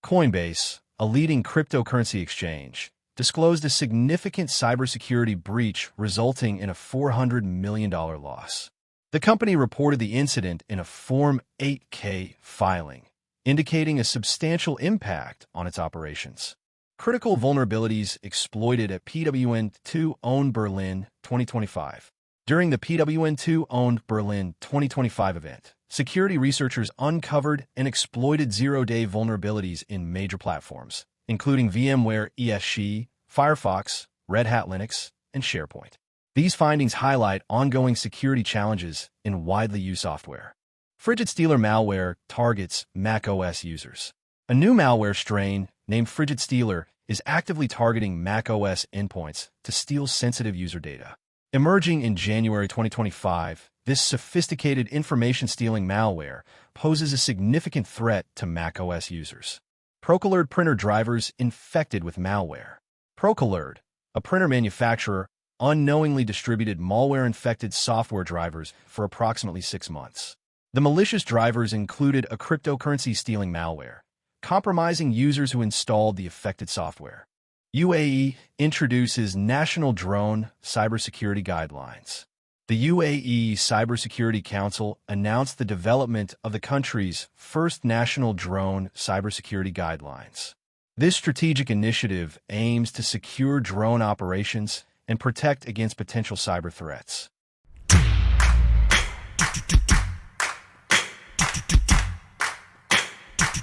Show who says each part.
Speaker 1: Coinbase, a leading cryptocurrency exchange, disclosed a significant cybersecurity breach resulting in a $400 million loss. The company reported the incident in a Form 8K filing, indicating a substantial impact on its operations. Critical vulnerabilities exploited at Pwn2Own Berlin 2025. During the Pwn2Own Berlin 2025 event, security researchers uncovered and exploited zero-day vulnerabilities in major platforms, including VMware ESG, Firefox, Red Hat Linux, and SharePoint. These findings highlight ongoing security challenges in widely used software. FrigidStealer malware targets macOS users. A new malware strain, named FrigidStealer, is actively targeting macOS endpoints to steal sensitive user data. Emerging in January 2025, this sophisticated information-stealing malware poses a significant threat to macOS users. Procolored printer drivers infected with malware. Procolored, a printer manufacturer, unknowingly distributed malware-infected software drivers for approximately 6 months. The malicious drivers included a cryptocurrency-stealing malware, compromising users who installed the affected software. UAE introduces National Drone Cybersecurity Guidelines. The UAE Cybersecurity Council announced the development of the country's first national drone cybersecurity guidelines. This strategic initiative aims to secure drone operations and protect against potential cyber threats.